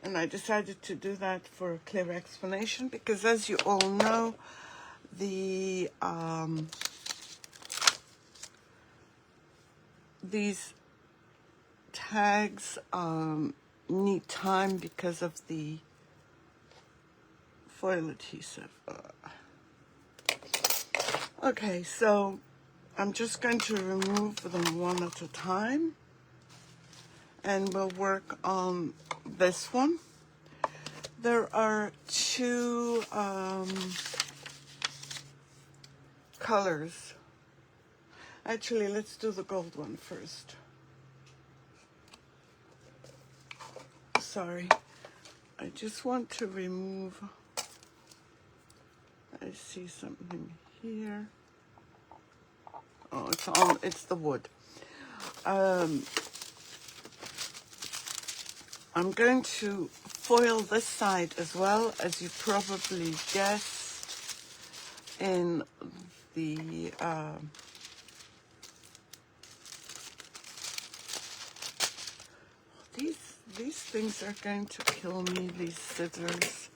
And I decided to do that for a clear explanation because, as you all know, the these tags need time because of the foil adhesive. Okay, so I'm just going to remove them one at a time, and we'll work on this one. There are two colors. Actually, let's do the gold one first. Sorry, I just want to remove, I see something here. Oh, it's the wood. I'm going to foil this side as well, as you probably guessed in the these things are going to kill me, these scissors.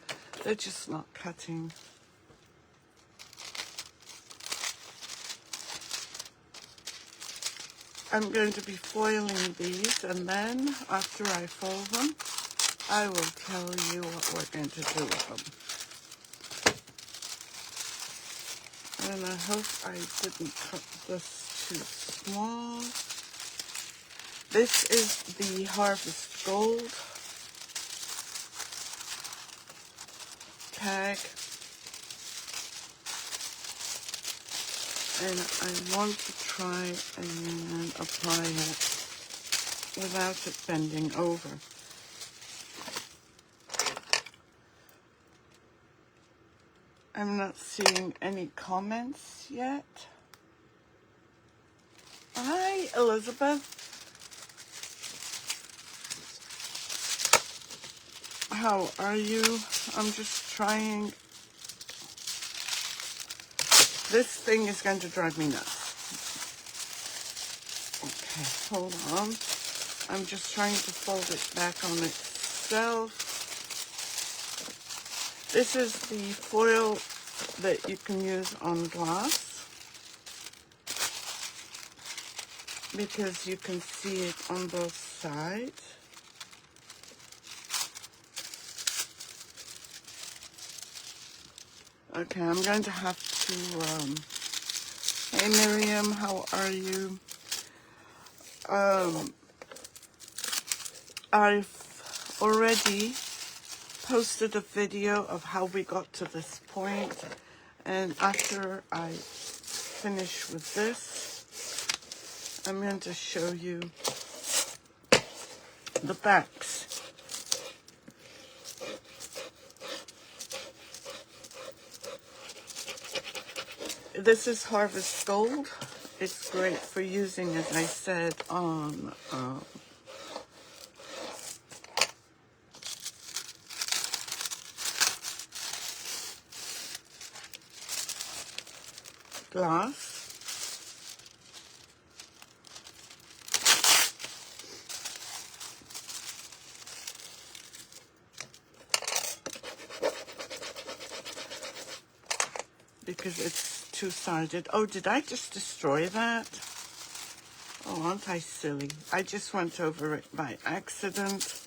They're just not cutting. I'm going to be foiling these, and then after I foil them, I will tell you what we're going to do with them. And I hope I didn't cut this too small. This is the Harvest Gold tag. And I want to try and apply it without it bending over. I'm not seeing any comments yet. Hi, Elizabeth. How are you? I'm just trying. This thing is going to drive me nuts. Okay, hold on. I'm just trying to fold it back on itself. This is the foil that you can use on glass, because you can see it on both sides. Okay, I'm going to have to, hey Miriam, how are you? I've already posted a video of how we got to this point, and after I finish with this, I'm going to show you the backs. This is Harvest Gold. It's great for using, as I said, on glass. Because it's two-sided. Oh, did I just destroy that? Oh, aren't I silly? I just went over it by accident.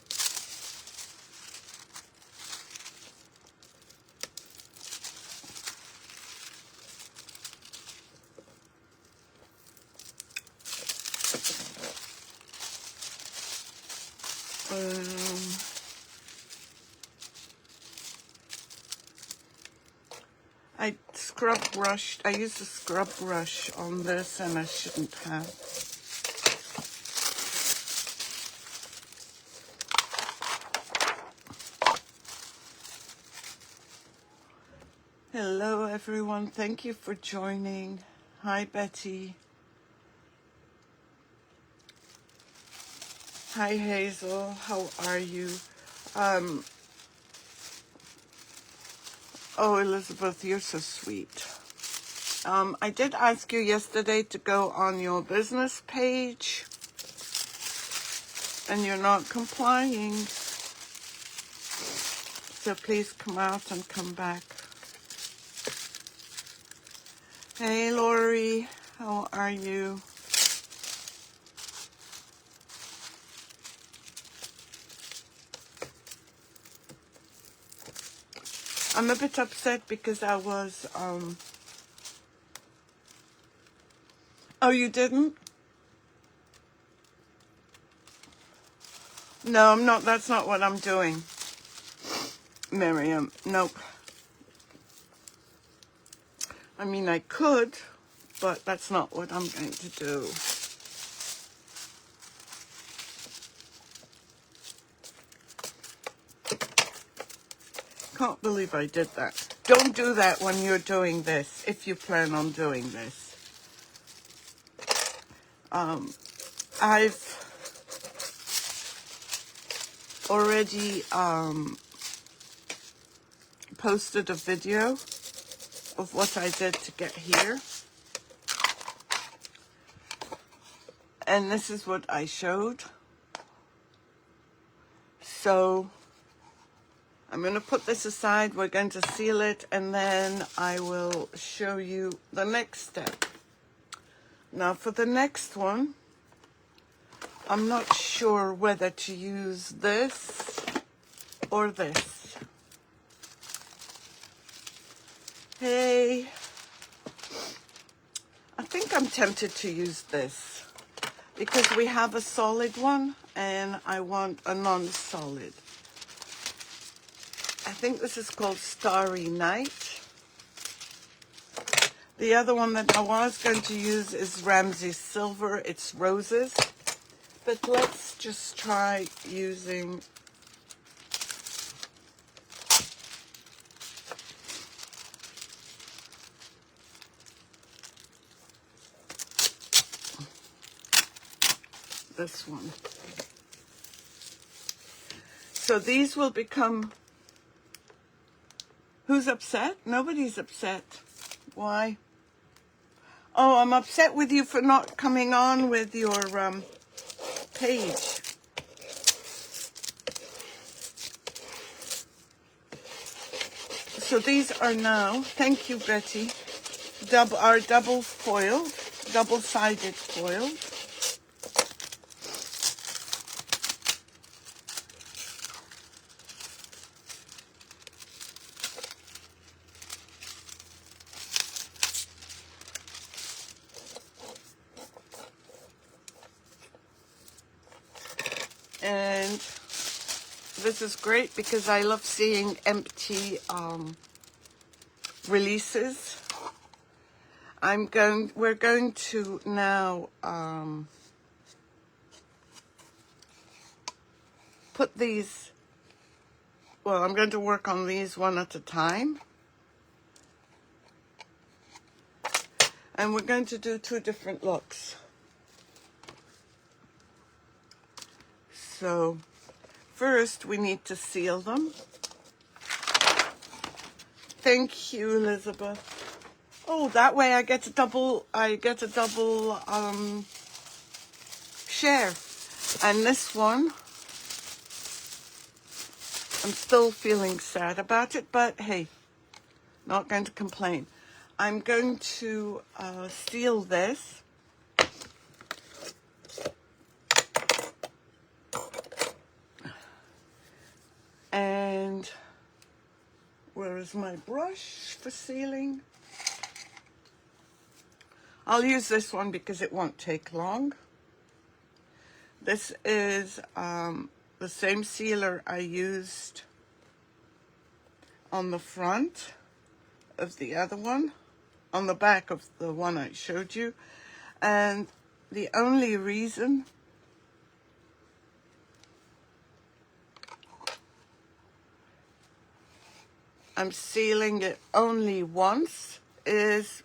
I used a scrub brush on this, and I shouldn't have. Hello everyone, thank you for joining. Hi Betty. Hi Hazel, how are you? Oh Elizabeth, you're so sweet. I did ask you yesterday to go on your business page, and you're not complying. so please come out and come back. Hey, Lori, how are you? I'm a bit upset because I was, oh, you didn't? No, I'm not, that's not what I'm doing, Miriam. Nope. I mean, I could, but that's not what I'm going to do. Can't believe I did that. Don't do that when you're doing this, if you plan on doing this. I've already posted a video of what I did to get here. And this is what I showed. So I'm going to put this aside. We're going to seal it, and then I will show you the next step. Now for the next one, I'm not sure whether to use this or this. Hey, I think I'm tempted to use this because we have a solid one and I want a non-solid. I think this is called Starry Night. The other one that I was going to use is Ramsey Silver. It's roses. But let's just try using this one. So these will become... Who's upset? Nobody's upset. Why? Oh, I'm upset with you for not coming on with your page. So these are now, thank you, Betty, double foiled, double-sided foiled. And this is great because I love seeing empty releases. We're going to now put these, well, I'm going to work on these one at a time. And we're going to do two different looks. So first we need to seal them. Thank you, Elizabeth. Oh, that way I get a double share. And this one, I'm still feeling sad about it, but hey, not going to complain. I'm going to seal this. And where is my brush for sealing? I'll use this one because it won't take long. This is the same sealer I used on the front of the other one, on the back of the one I showed you. And the only reason I'm sealing it only once is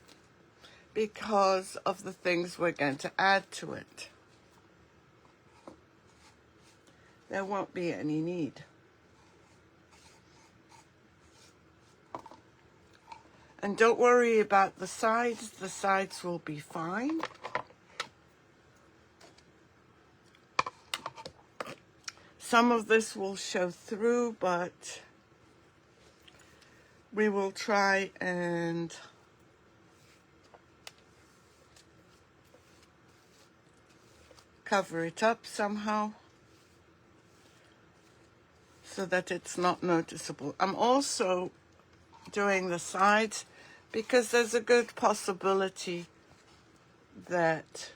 because of the things we're going to add to it. There won't be any need. And don't worry about the sides will be fine. Some of this will show through, but we will try and cover it up somehow so that it's not noticeable. I'm also doing the sides because there's a good possibility that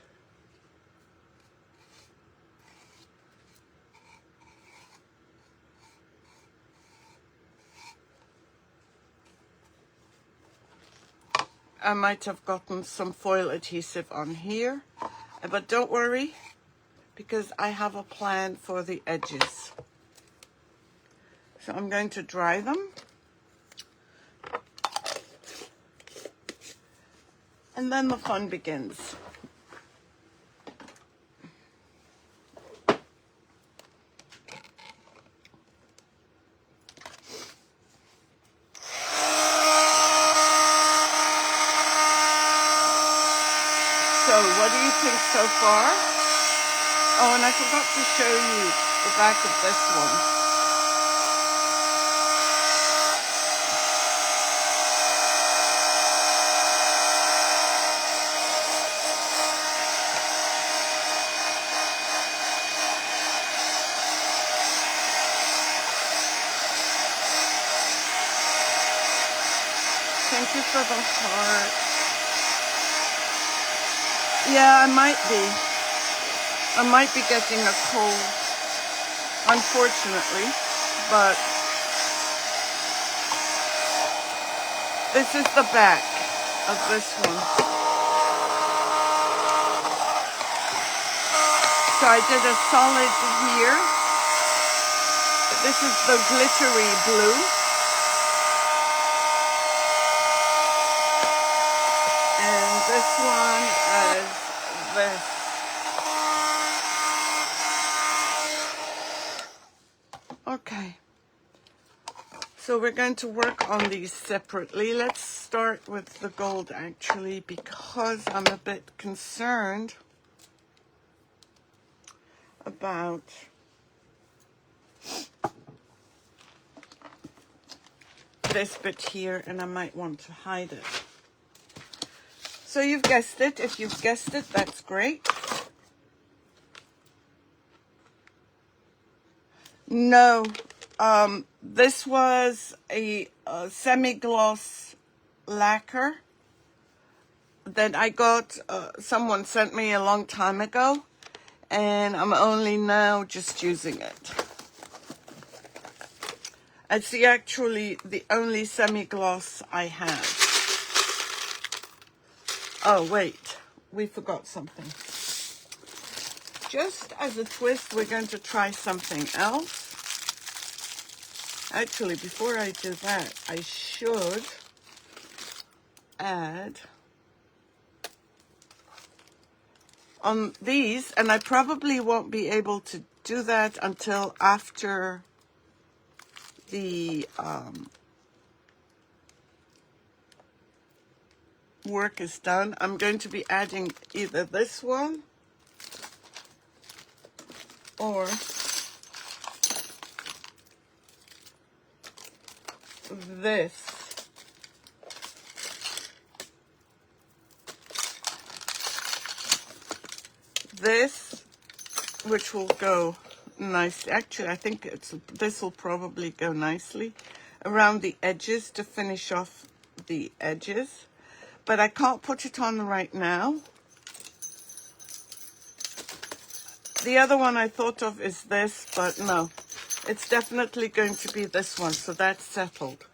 I might have gotten some foil adhesive on here, but don't worry, because I have a plan for the edges. So I'm going to dry them. And then the fun begins. So what do you think so far? Oh, and I forgot to show you the back of this one. Thank you for the heart. Yeah, I might be getting a cold, unfortunately, but this is the back of this one. So I did a solid here. This is the glittery blue. And this one is this. Okay. So we're going to work on these separately. Let's start with the gold actually, because I'm a bit concerned about this bit here, and I might want to hide it. So you've guessed it. If you've guessed it, that's great. No, this was a semi-gloss lacquer that I got, someone sent me a long time ago, and I'm only now just using it. It's actually the only semi-gloss I have. Oh, wait, we forgot something. Just as a twist, we're going to try something else. Actually, before I do that, I should add on these, and I probably won't be able to do that until after the work is done. I'm going to be adding either this one or this. This, which will go nicely. Actually, I think this will probably go nicely around the edges to finish off the edges. But I can't put it on right now. The other one I thought of is this, but no. It's definitely going to be this one, so that's settled.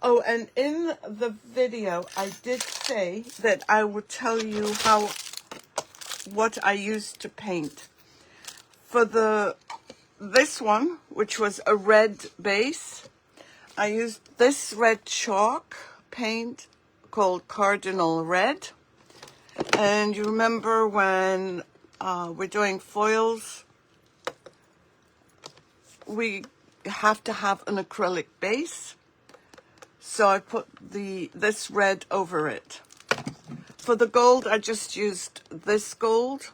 Oh, and in the video, I did say that I would tell you what I used to paint. For this one, which was a red base, I used this red chalk paint called Cardinal Red. And you remember when we're doing foils, we have to have an acrylic base. So I put this red over it. For the gold, I just used this gold.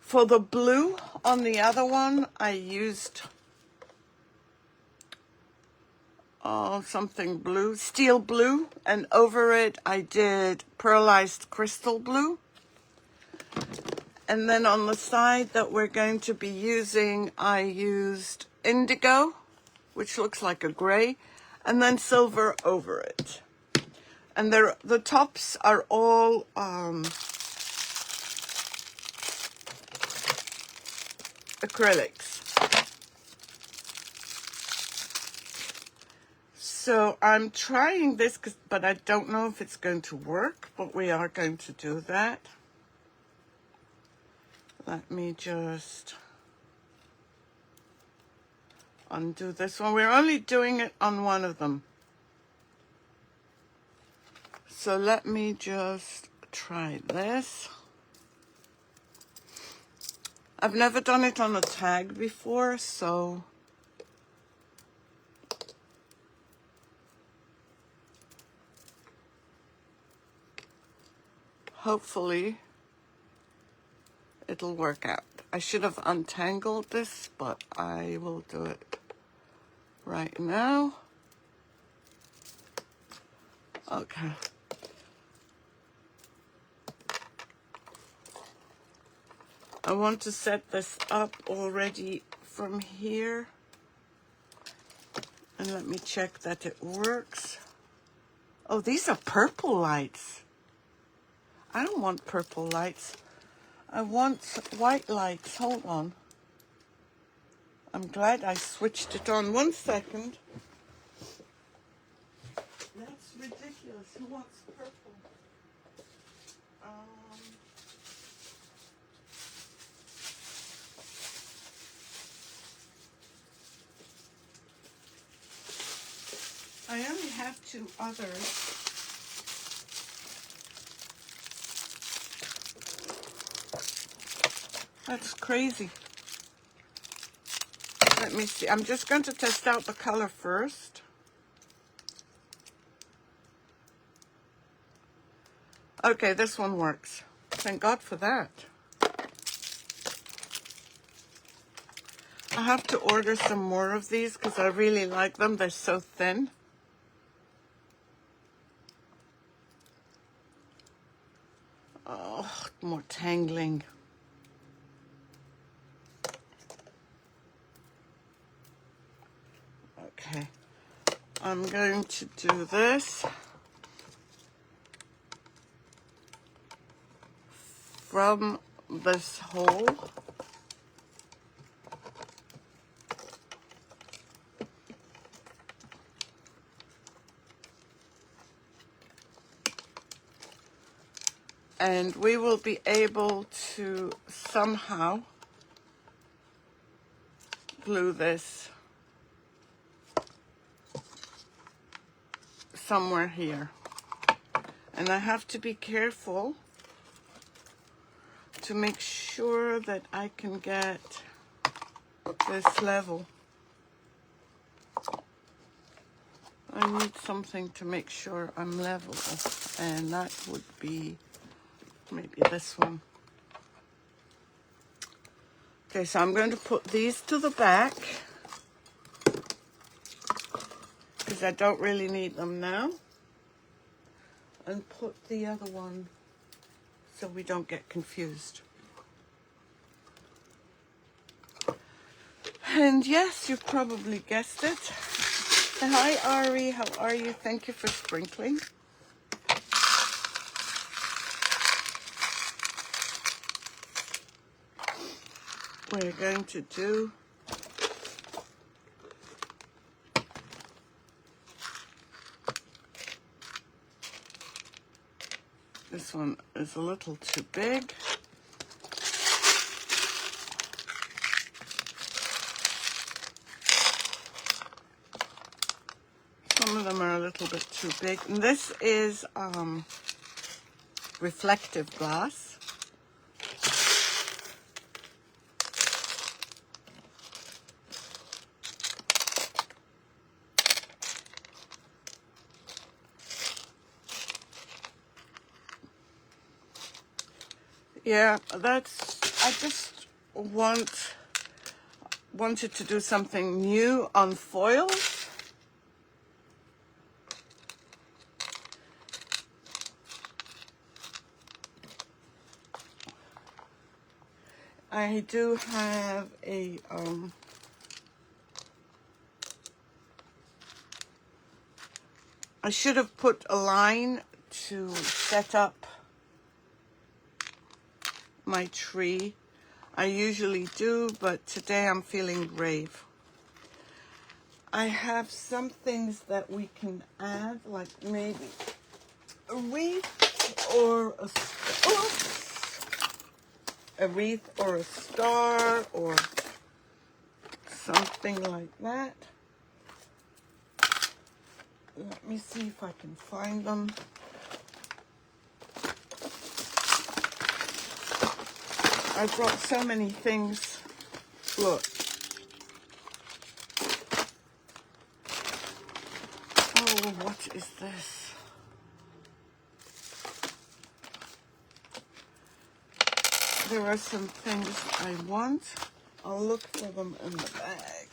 For the blue on the other one, I used something blue, steel blue, and over it I did pearlized crystal blue. And then on the side that we're going to be using, I used indigo, which looks like a gray, and then silver over it. And the tops are all acrylics. So I'm trying this, but I don't know if it's going to work, but we are going to do that. Let me just undo this one. We're only doing it on one of them. So let me just try this. I've never done it on a tag before, so hopefully it'll work out. I should have untangled this, but I will do it right now. Okay. I want to set this up already from here. And let me check that it works. Oh, these are purple lights. I don't want purple lights. I want white lights. Hold on. I'm glad I switched it on. 1 second. That's ridiculous. Who wants purple? I only have 2 others. That's crazy. Let me see. I'm just going to test out the color first. Okay, this one works. Thank God for that. I have to order some more of these because I really like them. They're so thin. Oh, more tangling. Okay, I'm going to do this from this hole. And we will be able to somehow glue this somewhere here. And I have to be careful to make sure that I can get this level. I need something to make sure I'm level, and that would be maybe this one. Okay, so I'm going to put these to the back because I don't really need them now, and put the other one so we don't get confused. And yes, you've probably guessed it. Hi Ari, how are you? Thank you for sprinkling. We're going to do this one is a little too big. Some of them are a little bit too big. And this is reflective glass. Yeah, I just wanted to do something new on foils. I do have a I should have put a line to set up my tree. I usually do, but today I'm feeling brave. I have some things that we can add, like maybe a wreath or a wreath or a star or something like that. Let me see if I can find them. I brought so many things. Look. Oh, what is this? There are some things I want. I'll look for them in the bag.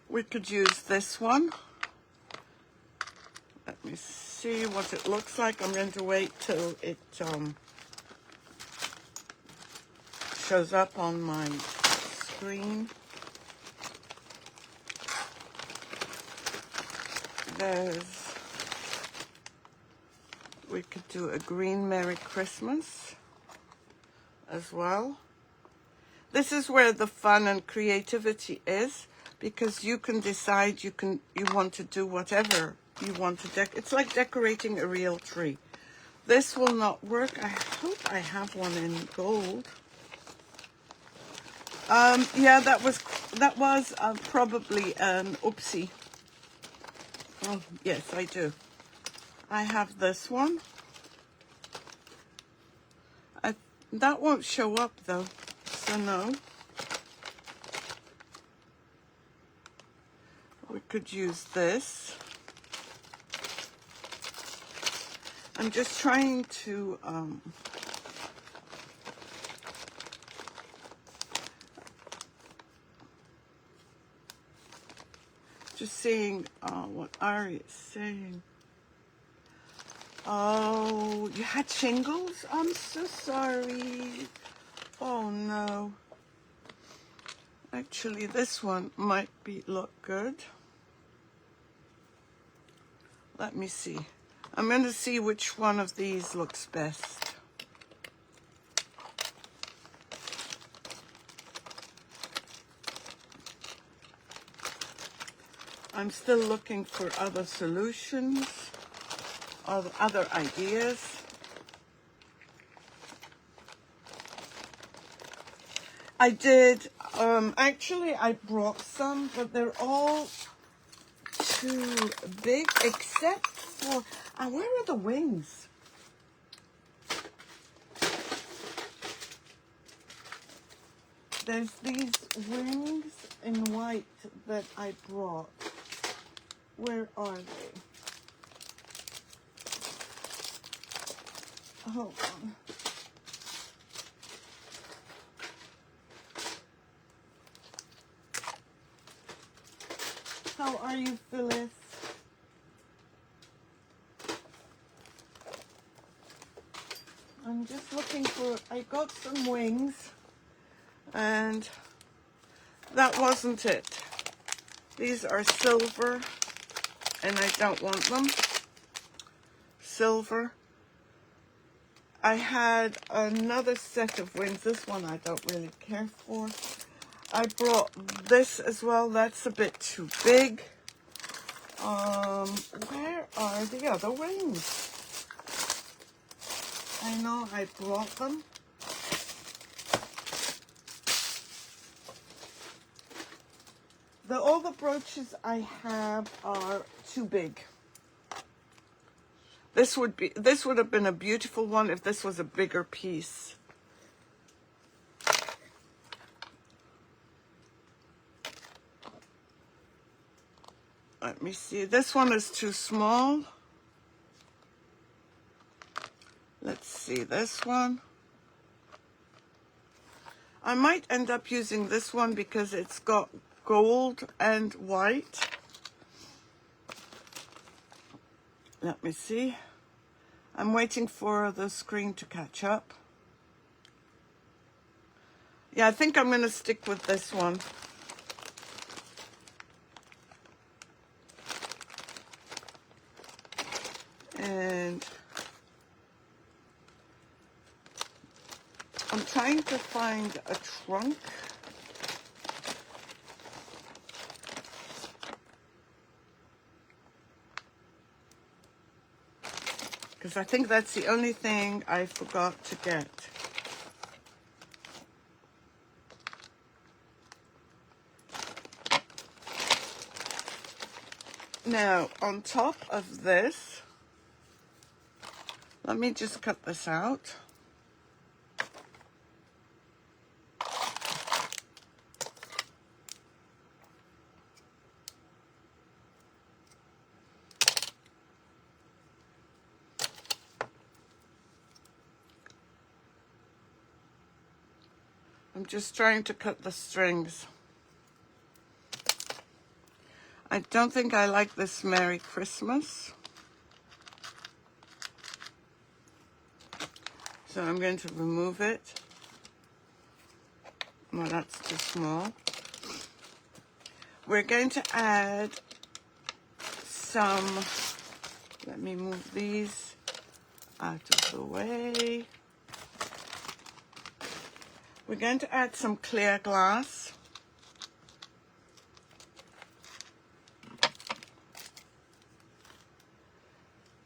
We could use this one. Let me see what it looks like. I'm going to wait till it shows up on my screen. We could do a green Merry Christmas as well. This is where the fun and creativity is, because you can decide you want to do whatever you want to it's like decorating a real tree. This will not work. I hope I have one in gold. Yeah, that was probably an oopsie. Oh, yes, I do. I have this one. That won't show up though, so no. We could use this. I'm just trying to just seeing what Ari is saying. Oh, you had shingles? I'm so sorry. Oh no. Actually, this one might look good. Let me see. I'm going to see which one of these looks best. I'm still looking for other solutions, other ideas. I did, actually I brought some, but they're all too big, except for, where are the wings? There's these wings in white that I brought. Where are they? Hold on. How are you, Phyllis? I'm just looking for, I got some wings, and that wasn't it. These are silver, and I don't want them. Silver. I had another set of wings. This one I don't really care for. I brought this as well. That's a bit too big. Where are the other wings? I know I brought them. All the brooches I have are too big. This would have been a beautiful one if this was a bigger piece. Let me see. This one is too small. Let's see this one. I might end up using this one because it's got gold and white. Let me see. I'm waiting for the screen to catch up. Yeah, I think I'm going to stick with this one. And I'm trying to find a trunk. Because I think that's the only thing I forgot to get. Now, on top of this, let me just cut this out. I'm just trying to cut the strings. I don't think I like this Merry Christmas. So I'm going to remove it. No, that's too small. We're going to add some, let me move these out of the way. We're going to add some clear glass.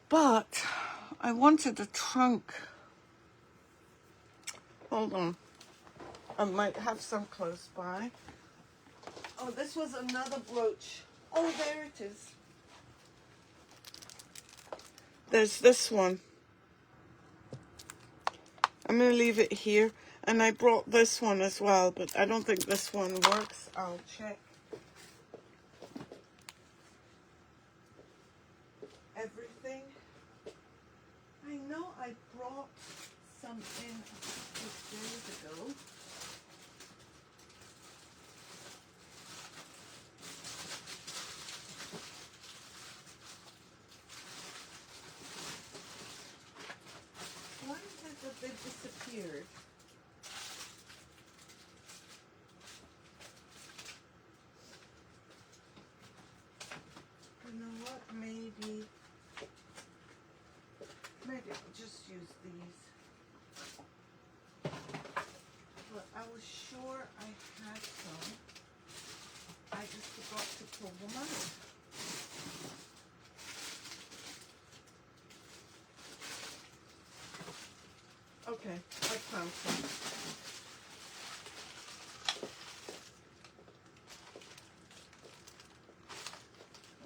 But I wanted a trunk. Hold on. I might have some close by. Oh, this was another brooch. Oh, there it is. There's this one. I'm going to leave it here. And I brought this one as well, but I don't think this one works. I'll check. Everything. I know I brought some in a couple of days ago. Why is it that they disappeared? You know what? Maybe I'll just use these. But I was sure I had some. I just forgot to pull them out. Okay, I found some.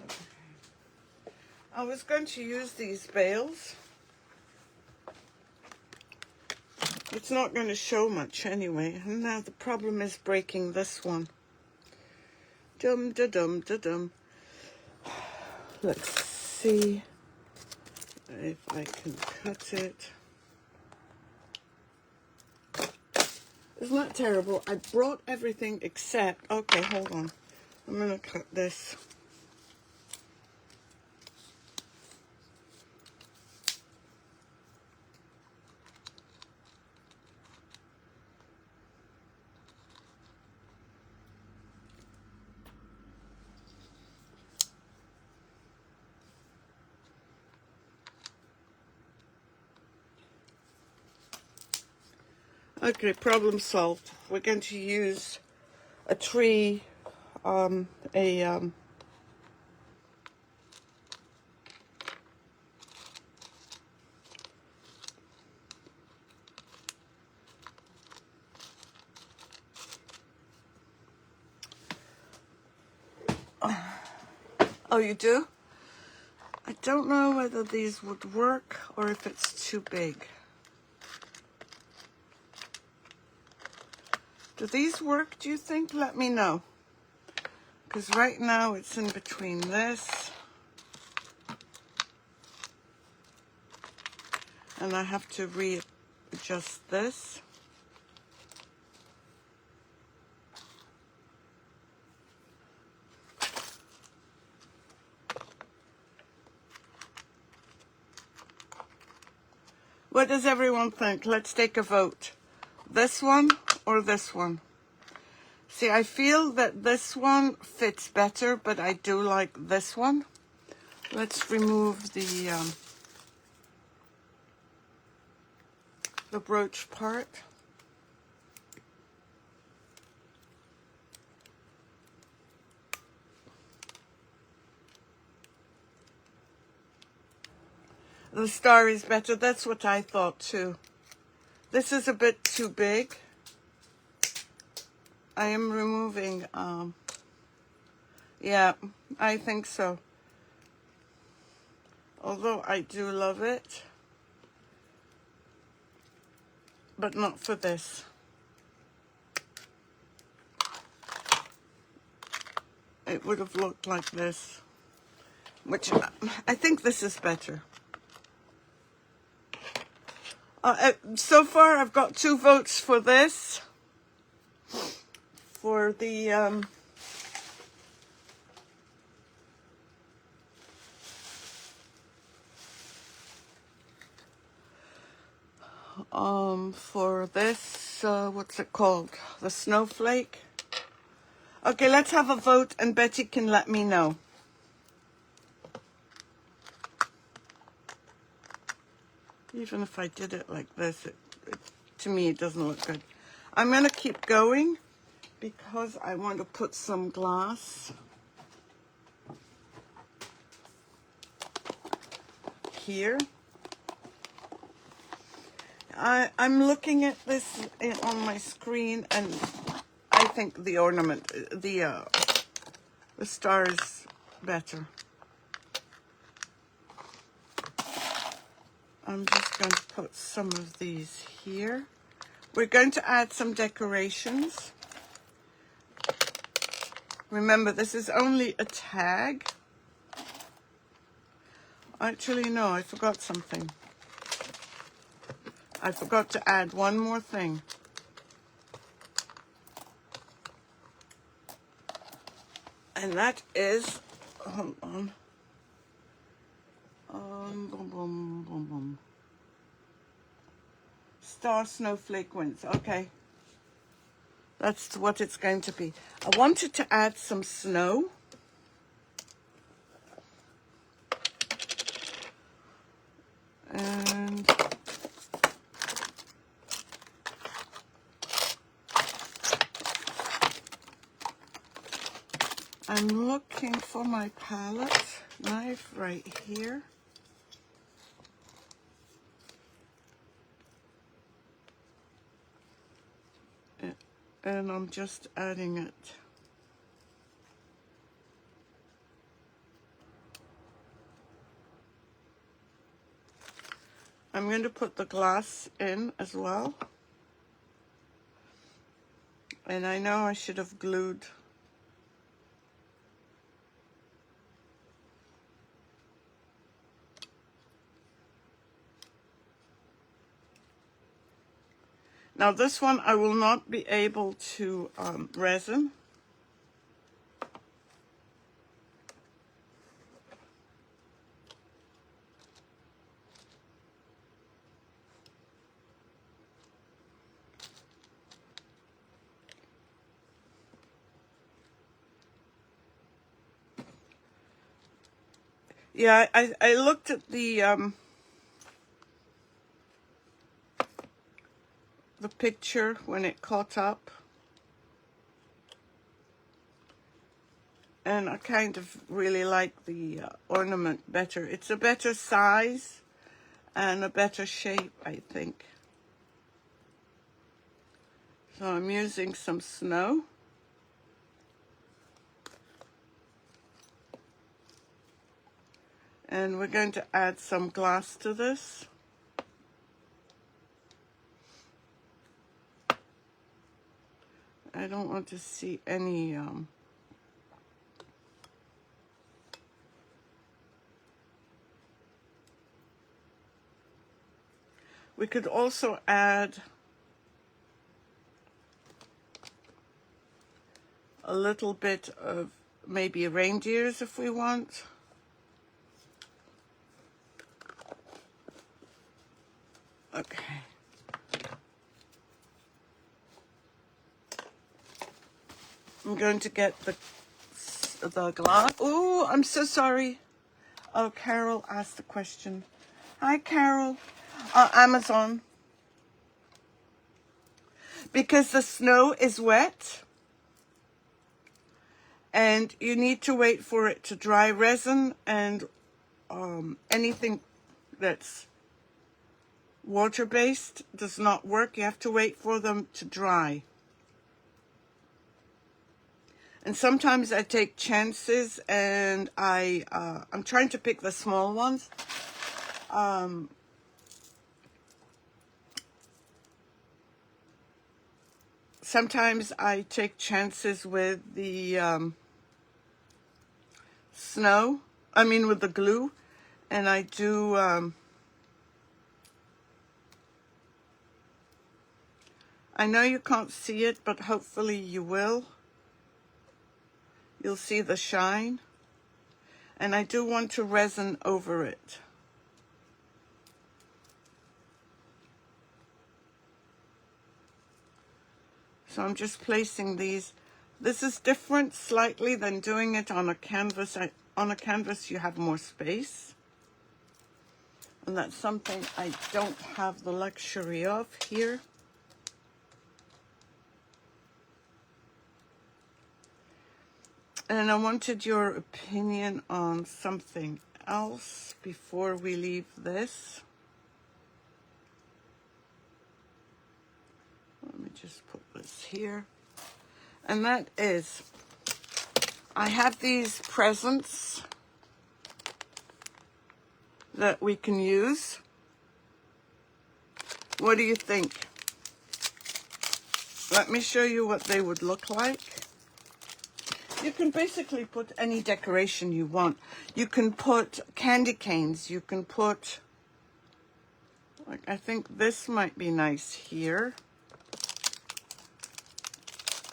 Okay. I was going to use these bales. It's not going to show much anyway. And now the problem is breaking this one. Dum da dum da dum. Let's see if I can cut it. Isn't that terrible? I brought everything except... Okay, hold on. I'm going to cut this. Okay, problem solved. We're going to use a tree, oh, you do? I don't know whether these would work or if it's too big. Do these work, do you think? Let me know. Because right now it's in between this and I have to readjust this. What does everyone think? Let's take a vote. This one or this one? See, I feel that this one fits better, but I do like this one. Let's remove the brooch part. The star is better. That's what I thought too. This is a bit too big. I am removing, yeah, I think so. Although I do love it, but not for this. It would have looked like this, which I think this is better. So far, I've got 2 votes for this. For the for this, what's it called? The snowflake. Okay, let's have a vote, and Betty can let me know. Even if I did it like this, to me, it doesn't look good. I'm going to keep going because I want to put some glass here. I'm looking at this on my screen, and I think the ornament, the star is better. I'm just going to put some of these here. We're going to add some decorations. Remember, this is only a tag. Actually, no, I forgot something. I forgot to add one more thing. And that is, hold on. Boom, boom, boom, boom. Star snowflake winds. Okay. That's what it's going to be. I wanted to add some snow. And I'm looking for my palette knife right here. And I'm just adding it. I'm going to put the glass in as well. And I know I should have glued. Now this one I will not be able to resin. Yeah, I looked at the picture when it caught up, and I kind of really like the ornament better. It's a better size and a better shape, I think. So I'm using some snow. And we're going to add some glass to this. I don't want to see any we could also add a little bit of maybe reindeers if we want. Okay. I'm going to get the glass. Oh, I'm so sorry. Oh, Carol asked a question. Hi, Carol. Amazon. Because the snow is wet and you need to wait for it to dry. Resin and anything that's water-based does not work. You have to wait for them to dry. And sometimes I take chances, and I'm trying to pick the small ones. Sometimes I take chances with the snow. I mean with the glue, and I do. I know you can't see it, but hopefully you will. You'll see the shine. And I do want to resin over it. So I'm just placing these. This is different slightly than doing it on a canvas. On a canvas you have more space. And that's something I don't have the luxury of here. And I wanted your opinion on something else before we leave this. Let me just put this here. And that is, I have these presents that we can use. What do you think? Let me show you what they would look like. You can basically put any decoration you want. You can put candy canes. You can put, like, I think this might be nice here.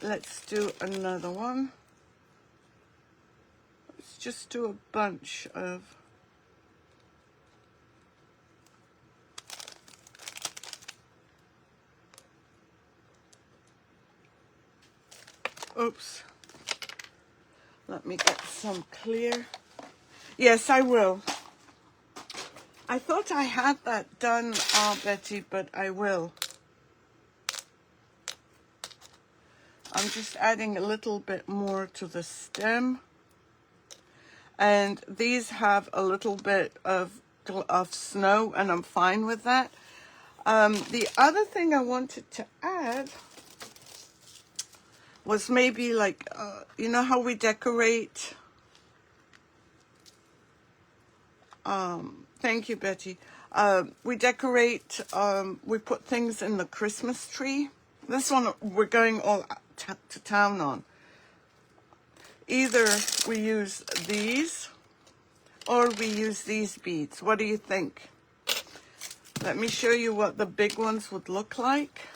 Let's do another one. Let's just do a bunch of, oops. Let me get some clear. Yes, I will. I thought I had that done, Betty, but I will. I'm just adding a little bit more to the stem. And these have a little bit of snow, and I'm fine with that. The other thing I wanted to add was maybe like, you know how we decorate? Thank you, Betty. We decorate, we put things in the Christmas tree. This one we're going all to town on. Either we use these or we use these beads. What do you think? Let me show you what the big ones would look like.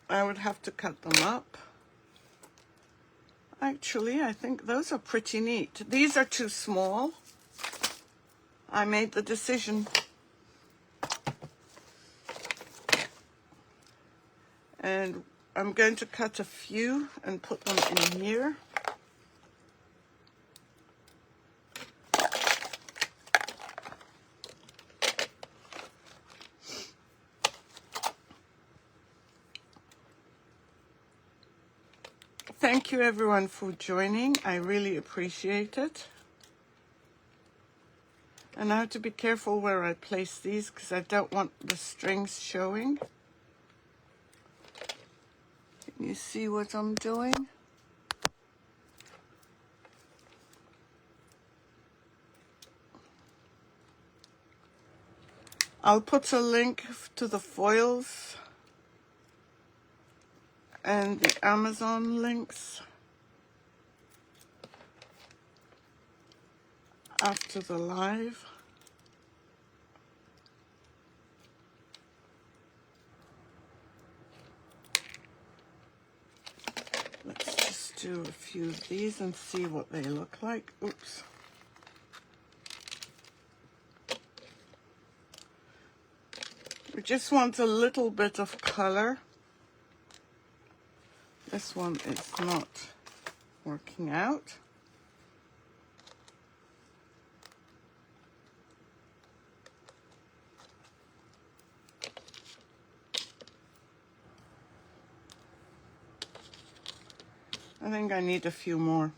I would have to cut them up. Actually, I think those are pretty neat. These are too small. I made the decision. And I'm going to cut a few and put them in here. Thank you everyone for joining. I really appreciate it. And I have to be careful where I place these because I don't want the strings showing. Can you see what I'm doing? I'll put a link to the foils and the Amazon links after the live. Let's just do do a few of these and see what they look like. Oops. We just want a little bit of color. This one is not working out. I think I need a few more.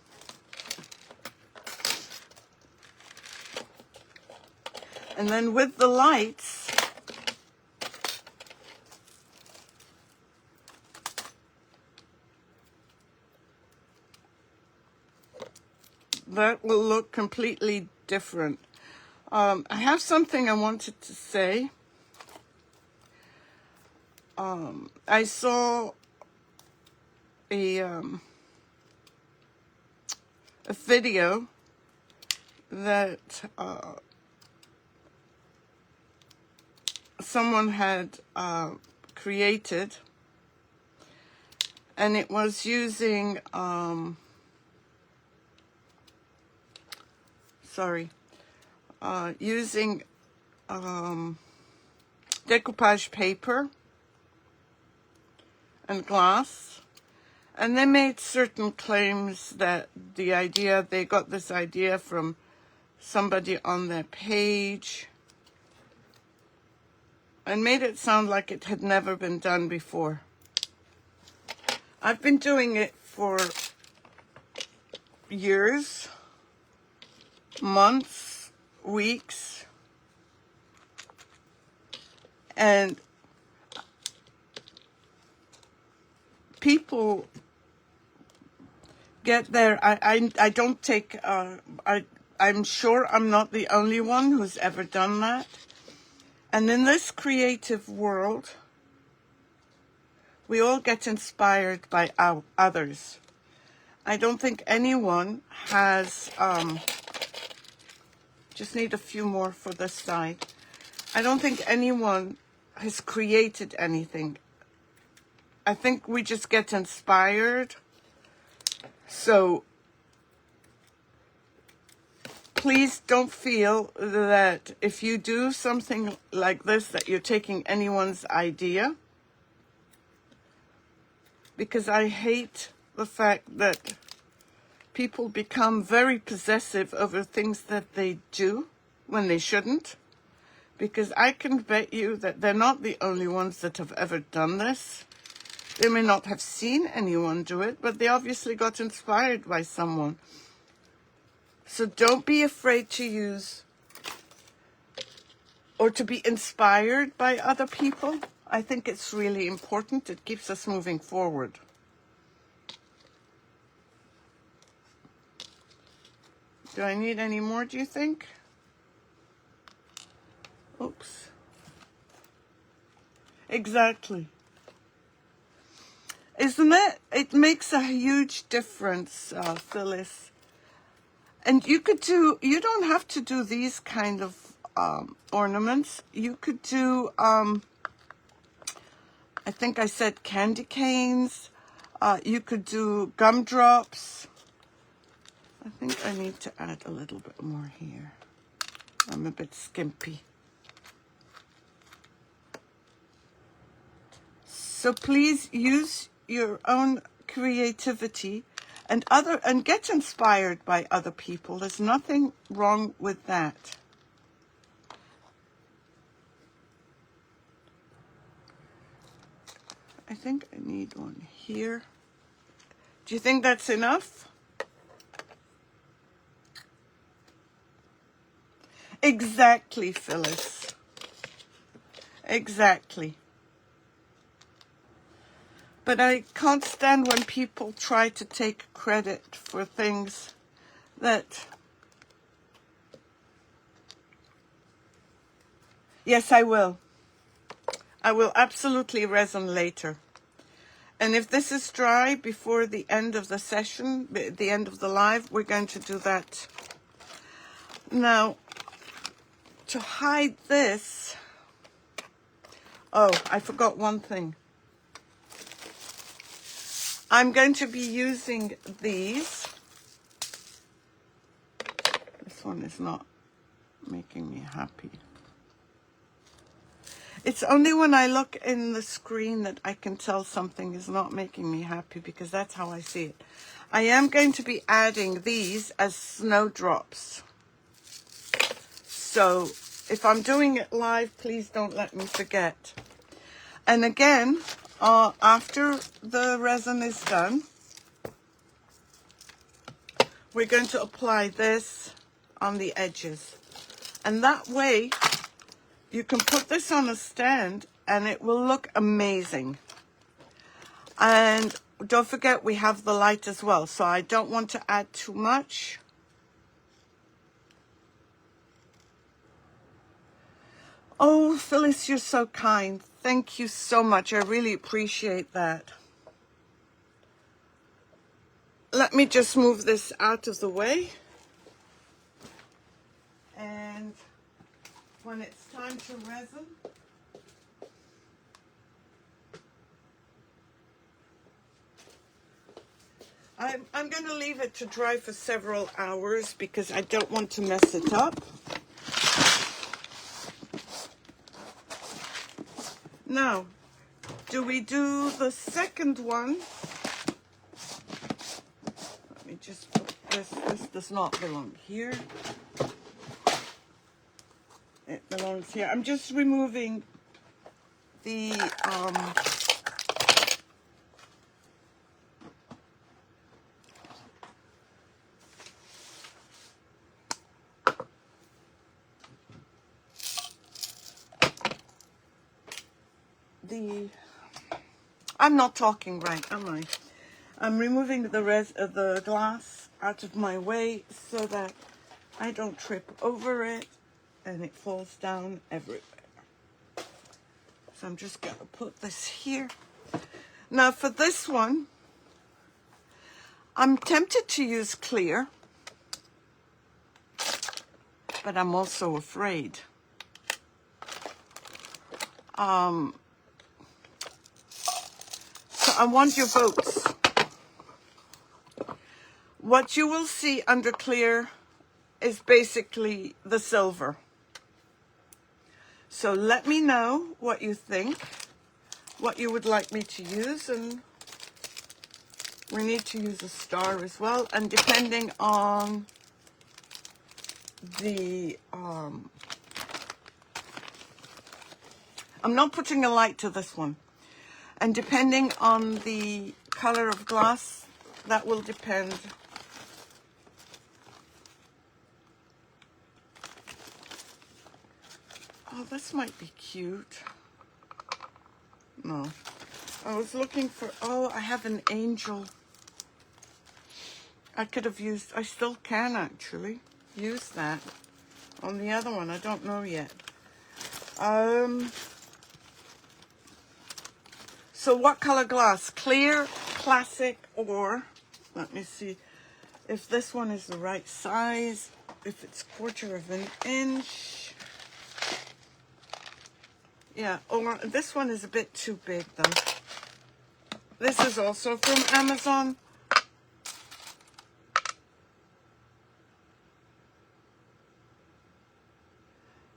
And then with the lights, that will look completely different. I have something I wanted to say. I saw a video that someone had created, and it was using using decoupage paper and glass. And they made certain claims that they got this idea from somebody on their page, and made it sound like it had never been done before. I've been doing it for years, months, weeks, and people get there. I don't take, I'm sure I'm not the only one who's ever done that. And in this creative world, we all get inspired by others. I don't think anyone has, just need a few more for this side. I don't think anyone has created anything. I think we just get inspired. So please don't feel that if you do something like this that you're taking anyone's idea, because I hate the fact that people become very possessive over things that they do when they shouldn't, because I can bet you that they're not the only ones that have ever done this. They may not have seen anyone do it, but they obviously got inspired by someone. So don't be afraid to use or to be inspired by other people. I think it's really important. It keeps us moving forward. Do I need any more, do you think? Oops. Exactly. Isn't it? It makes a huge difference, Phyllis. And you don't have to do these kind of ornaments. You could do, I think I said candy canes. You could do gumdrops. I think I need to add a little bit more here. I'm a bit skimpy. So please use your own creativity and get inspired by other people. There's nothing wrong with that. I think I need one here. Do you think that's enough? Exactly, Phyllis. Exactly. But I can't stand when people try to take credit for things that... Yes, I will. I will absolutely resin later. And if this is dry before the end of the session, the end of the live, we're going to do that. Now, to hide this... Oh, I forgot one thing. I'm going to be using these. This one is not making me happy. It's only when I look in the screen that I can tell something is not making me happy, because that's how I see it. I am going to be adding these as snowdrops. So if I'm doing it live, please don't let me forget. And again, after the resin is done, we're going to apply this on the edges. And that way, you can put this on a stand and it will look amazing. And don't forget, we have the light as well, so I don't want to add too much. Oh, Phyllis, you're so kind. Thank you so much. I really appreciate that. Let me just move this out of the way. And when it's time to resin, I'm going to leave it to dry for several hours because I don't want to mess it up. Now, do we do the second one? Let me just put this. This does not belong here. It belongs here. I'm just removing the I'm not talking right, am I? I'm removing the glass out of my way so that I don't trip over it and it falls down everywhere. So I'm just going to put this here. Now for this one, I'm tempted to use clear, but I'm also afraid. So I want your votes. What you will see under clear is basically the silver. So let me know what you think, what you would like me to use, and we need to use a star as well. And depending on the, I'm not putting a light to this one. And depending on the color of glass, that will depend. Oh, this might be cute. No. I was looking for, oh, I have an angel. I could have used, I still can actually use that on the other one. I don't know yet. So what color glass? Clear, classic, or, let me see if this one is the right size, if it's 1/4 of an inch. Yeah, or this one is a bit too big though. This is also from Amazon.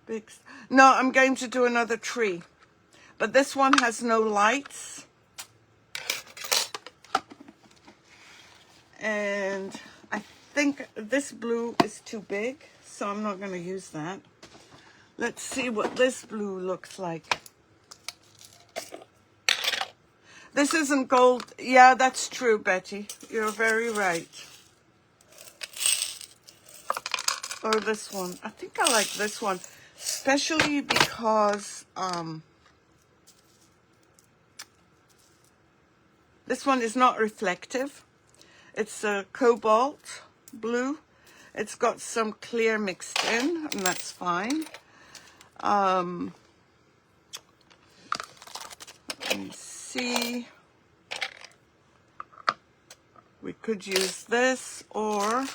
Big. No, I'm going to do another tree. But this one has no lights. And I think this blue is too big, so I'm not going to use that. Let's see what this blue looks like. This isn't gold. Yeah, that's true, Betty. You're very right. Or this one. I think I like this one, especially because this one is not reflective. It's a cobalt blue. It's got some clear mixed in, and that's fine. Let me see. We could use this, or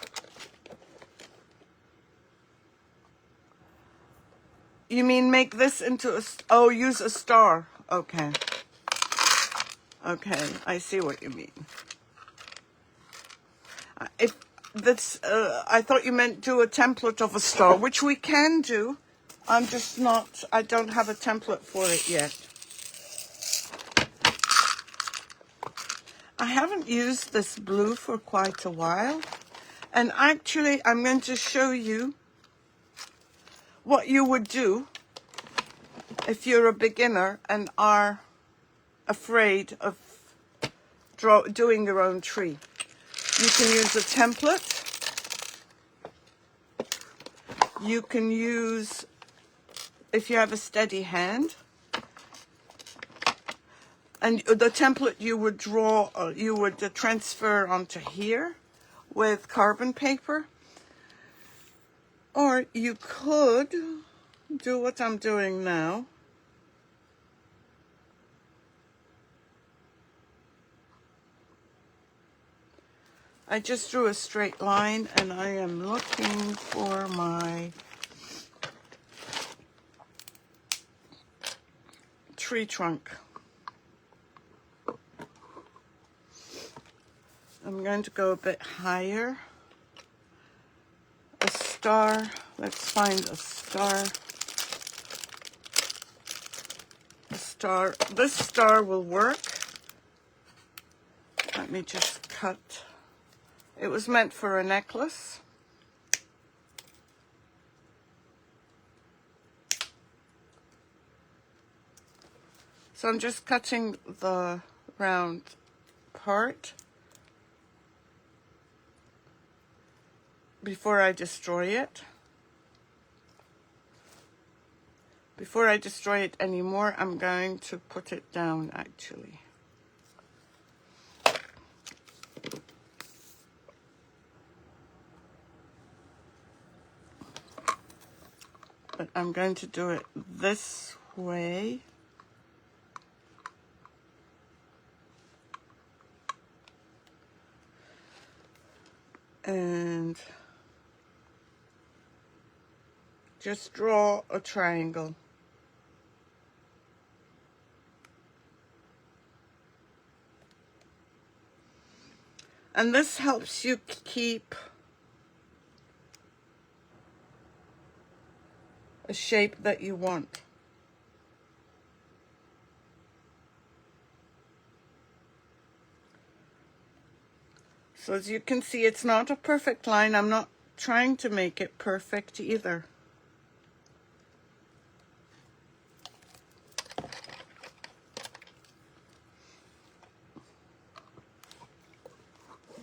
you mean make this into a, oh, use a star. Okay. Okay, I see what you mean. If that's, I thought you meant do a template of a star, which we can do. I'm just not, I don't have a template for it yet. I haven't used this blue for quite a while. And actually, I'm going to show you what you would do if you're a beginner and are afraid of doing your own tree. You can use a template. You can use, if you have a steady hand, and the template you would draw, you would transfer onto here with carbon paper. Or you could do what I'm doing now. I just drew a straight line and I am looking for my tree trunk. I'm going to go a bit higher. A star, let's find a star. A star, this star will work. Let me just cut. It was meant for a necklace. So I'm just cutting the round part before I destroy it. Before I destroy it anymore, I'm going to put it down actually. But I'm going to do it this way. And just draw a triangle. And this helps you keep a shape that you want. So as you can see, it's not a perfect line. I'm not trying to make it perfect either.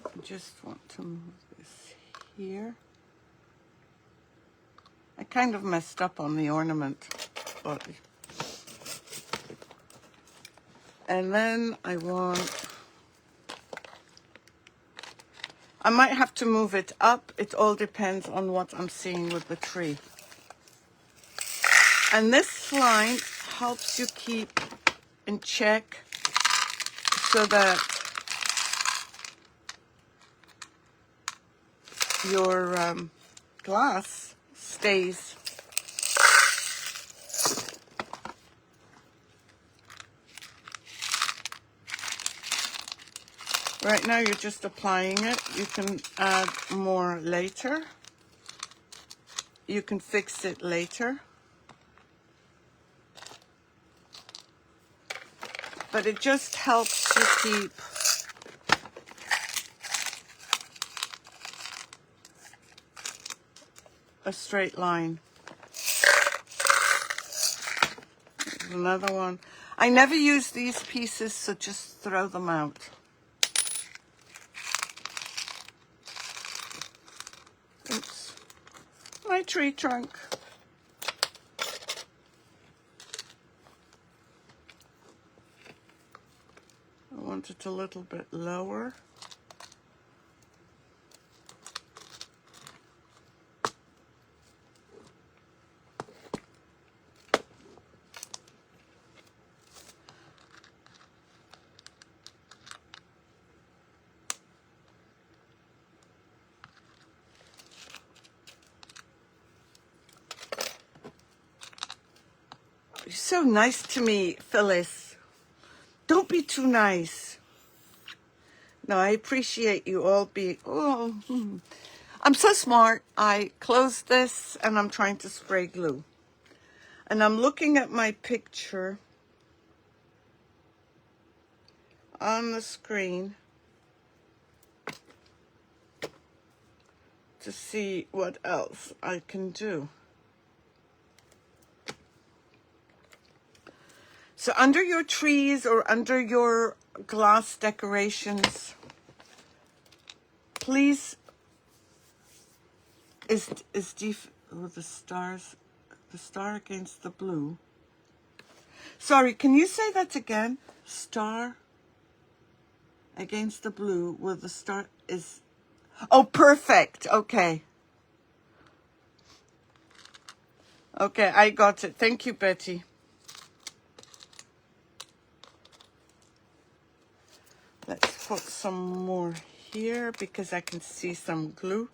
I just want to move this here. I kind of messed up on the ornament, but... And then I might have to move it up. It all depends on what I'm seeing with the tree. And this line helps you keep in check so that your glass stays. Right now you're just applying it. You can add more later. You can fix it later. But it just helps you keep a straight line. There's another one. I never use these pieces, so just throw them out. Oops. My tree trunk. I want it a little bit lower. You're so nice to me, Phyllis. Don't be too nice. No, I appreciate you all being, oh, I'm so smart. I closed this and I'm trying to spray glue. And I'm looking at my picture on the screen to see what else I can do. So under your trees or under your glass decorations, please, oh, the star against the blue. Sorry, can you say that again? Star against the blue where the star is, oh, perfect, okay. Okay, I got it. Thank you, Betty. Let's put some more here because I can see some glue.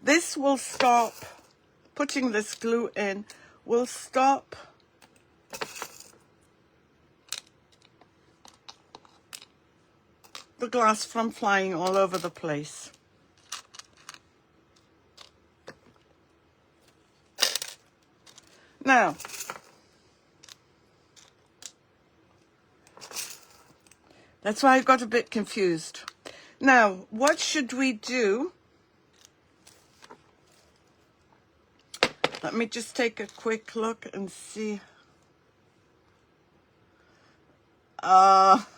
This will stop, putting this glue in will stop the glass from flying all over the place. Now, that's why I got a bit confused. Now, what should we do? Let me just take a quick look and see. I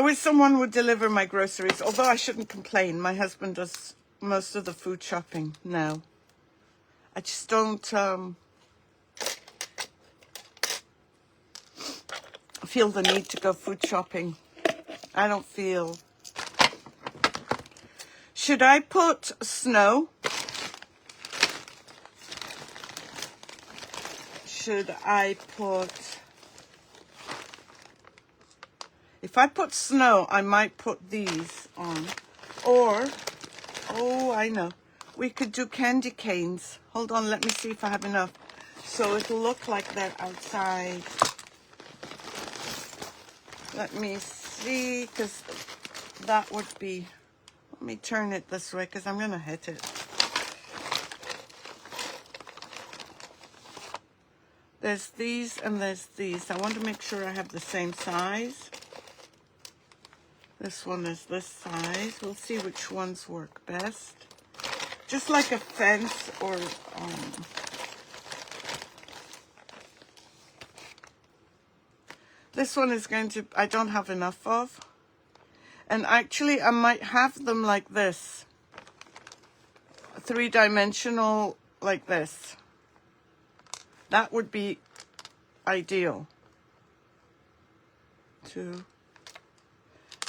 wish someone would deliver my groceries, although I shouldn't complain. My husband does most of the food shopping now. I just don't feel the need to go food shopping. I don't feel. Should I put snow? Should I put... If I put snow, I might put these on. Or, oh, I know. We could do candy canes. Hold on, let me see if I have enough. So it'll look like that outside. Let me see, because that would be... Let me turn it this way, because I'm going to hit it. There's these and there's these. I want to make sure I have the same size. This one is this size. We'll see which ones work best. Just like a fence or... This one is going to... I don't have enough of. And actually, I might have them like this. Three-dimensional like this. That would be ideal. Two.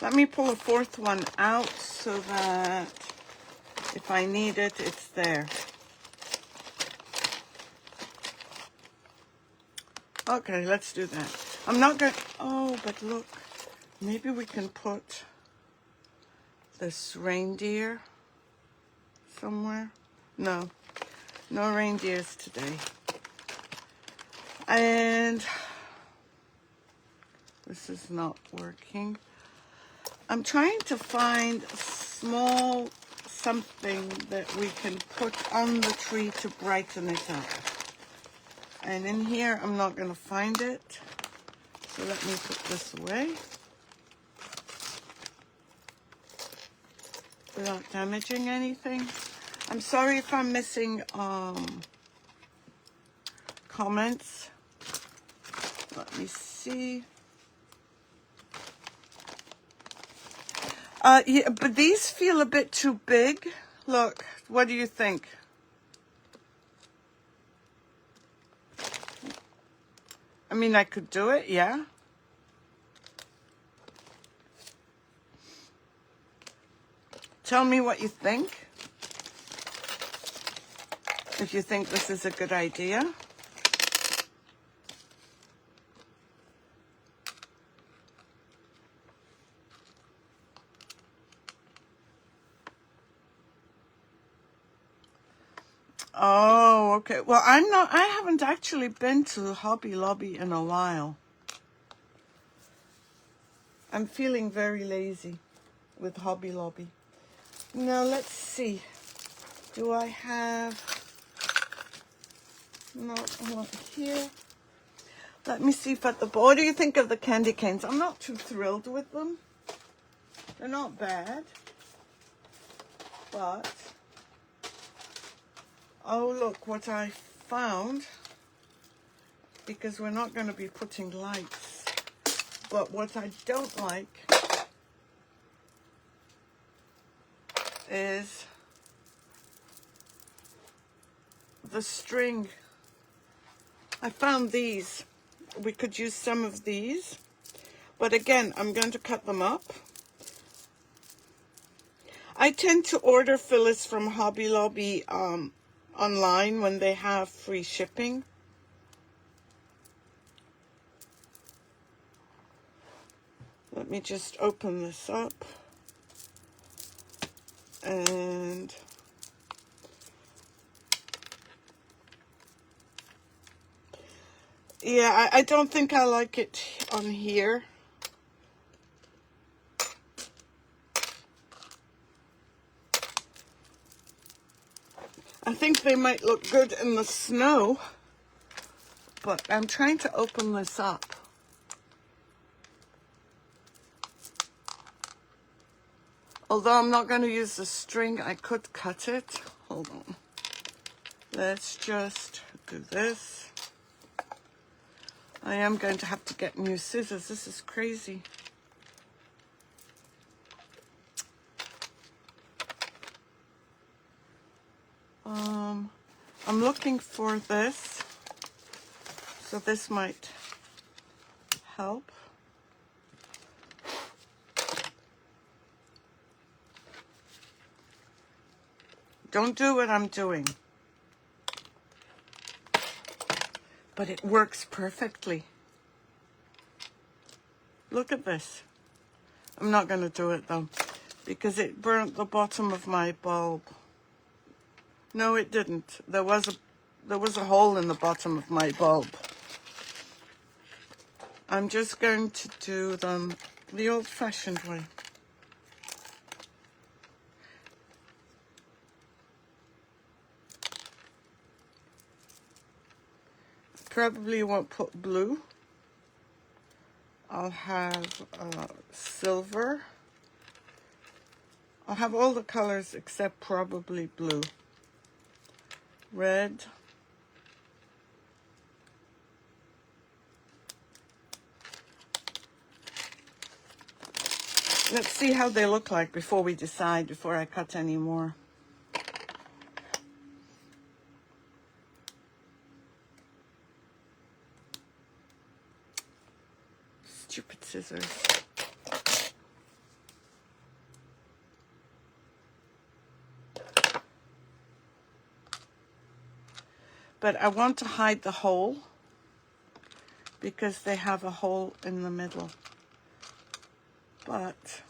Let me pull a fourth one out so that if I need it, it's there. Okay, let's do that. I'm not going to... Oh, but look. Maybe we can put this reindeer somewhere. No. No reindeers today. And this is not working. I'm trying to find small something that we can put on the tree to brighten it up. And in here, I'm not going to find it. So let me put this away without damaging anything. I'm sorry if I'm missing comments. Let me see. Yeah, but these feel a bit too big. Look, what do you think? I mean, I could do it, yeah. Tell me what you think. If you think this is a good idea. Oh, okay. Well, I haven't actually been to Hobby Lobby in a while. I'm feeling very lazy with Hobby Lobby. Now let's see. Do I have... not here. Let me see if at the... What do you think of the candy canes? I'm not too thrilled with them. They're not bad. But... oh, look what I found. Because we're not going to be putting lights. But what I don't like is the string. I found these. We could use some of these. But again, I'm going to cut them up. I tend to order fillets from Hobby Lobby online when they have free shipping. Let me just open this up. And yeah, I don't think I like it on here. I think they might look good in the snow, but I'm trying to open this up. Although I'm not going to use the string, I could cut it. Hold on. Let's just do this. I am going to have to get new scissors. This is crazy. I'm looking for this. So this might help. Don't do what I'm doing. But it works perfectly. Look at this. I'm not going to do it though, because it burnt the bottom of my bulb. No, it didn't. There was a hole in the bottom of my bulb. I'm just going to do them the old-fashioned way. Probably won't put blue. I'll have silver. I'll have all the colors except probably blue. Red. Let's see how they look like before we decide, before I cut any more. Stupid scissors. But I want to hide the hole because they have a hole in the middle. But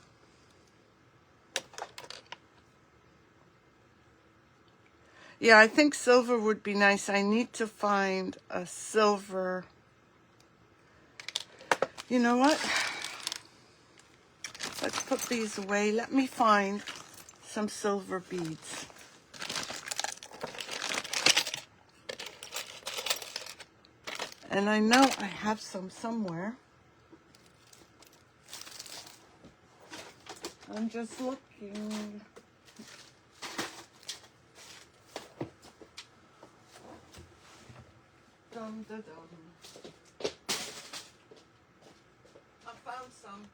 yeah, I think silver would be nice. I need to find a silver. You know what? Let's put these away. Let me find some silver beads. And I know I have some somewhere. I'm just looking. Dum da dum. I found some.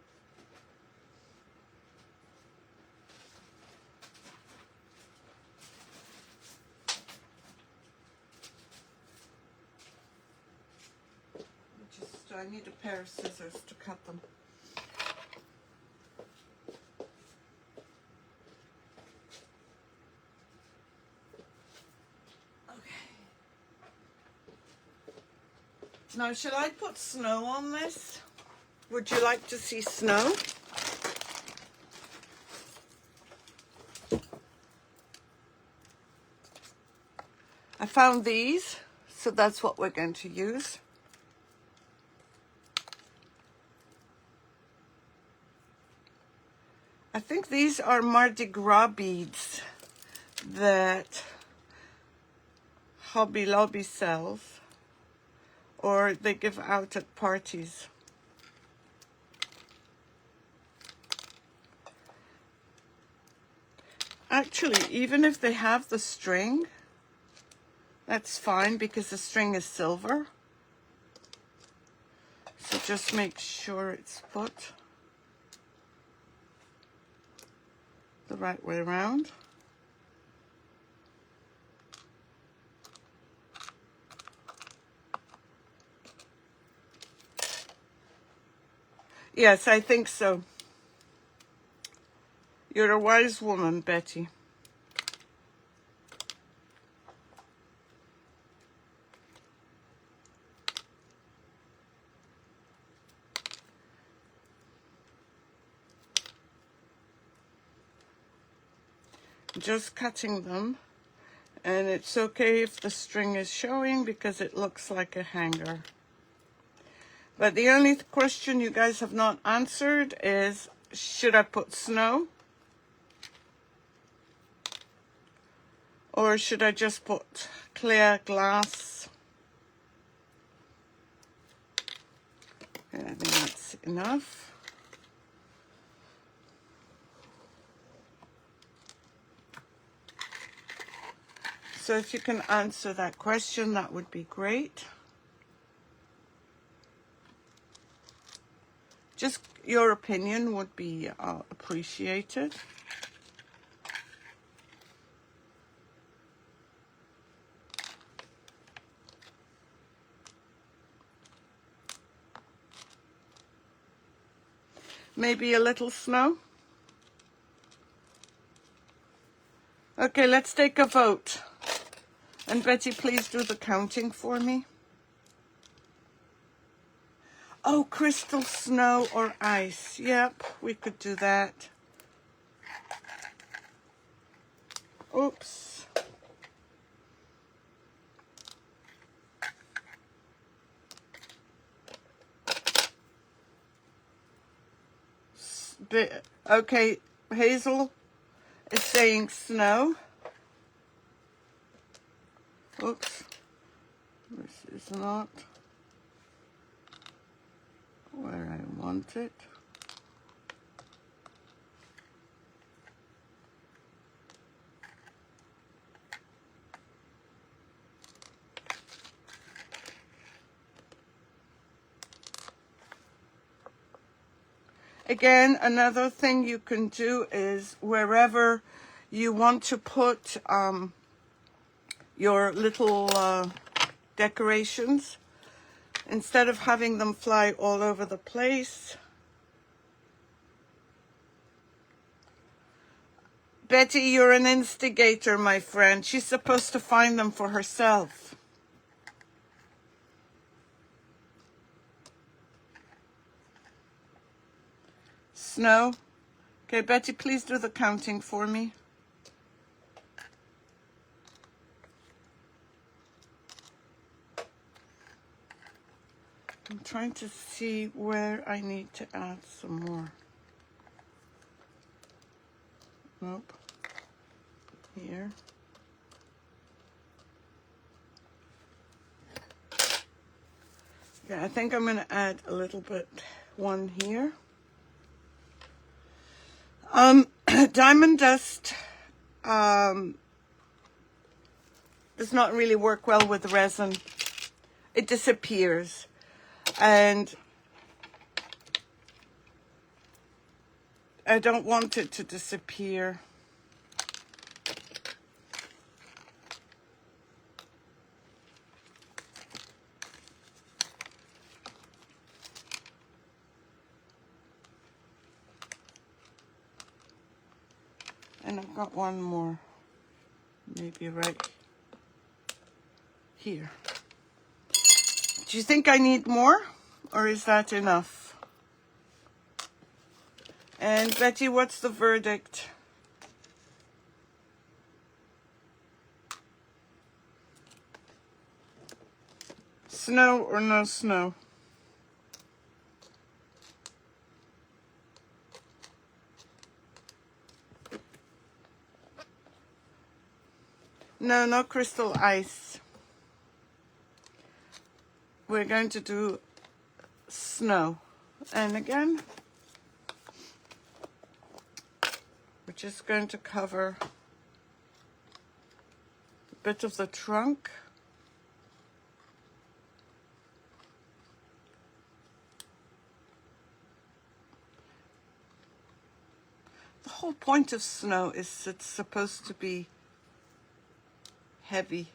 I need a pair of scissors to cut them. Okay. Now, should I put snow on this? Would you like to see snow? I found these, so that's what we're going to use. I think these are Mardi Gras beads that Hobby Lobby sells, or they give out at parties. Actually, even if they have the string, that's fine because the string is silver. So just make sure it's put the right way around. Yes, I think so. You're a wise woman, Betty. Just cutting them, and it's okay if the string is showing because it looks like a hanger. But the only question you guys have not answered is, should I put snow? Or should I just put clear glass? Yeah, I think that's enough. So if you can answer that question, that would be great. Just your opinion would be appreciated. Maybe a little snow? Okay, let's take a vote. And Betty, please do the counting for me. Oh, crystal snow or ice. Yep, we could do that. Oops. Okay, Hazel is saying snow. Oops. This is not where I want it. Again, another thing you can do is wherever you want to put your little decorations, instead of having them fly all over the place. Betty, you're an instigator, my friend. She's supposed to find them for herself. Snow. Okay, Betty, please do the counting for me. I'm trying to see where I need to add some more. Nope. Here. Yeah, I think I'm going to add a little bit, one here. Diamond dust does not really work well with resin. It disappears. And I don't want it to disappear. And I've got one more, maybe right here. Do you think I need more, or is that enough? And Betty, what's the verdict? Snow or no snow? No, no crystal ice. We're going to do snow. And again, we're just going to cover a bit of the trunk. The whole point of snow is it's supposed to be heavy.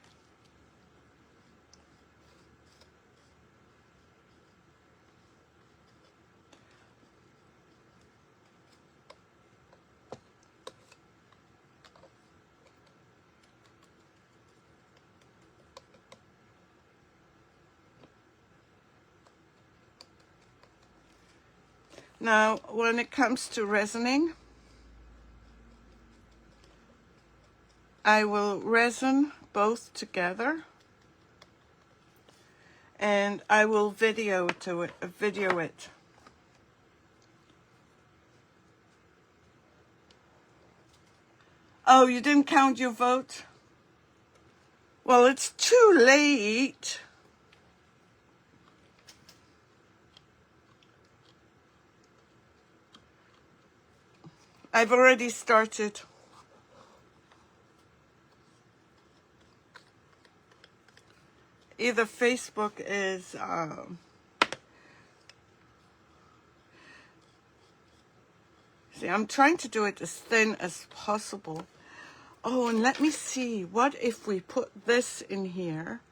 Now, when it comes to resining, I will resin both together, and I will video it. Oh, you didn't count your vote? Well, it's too late. I've already started. Either Facebook is see, I'm trying to do it as thin as possible. Oh, and let me see, what if we put this in here?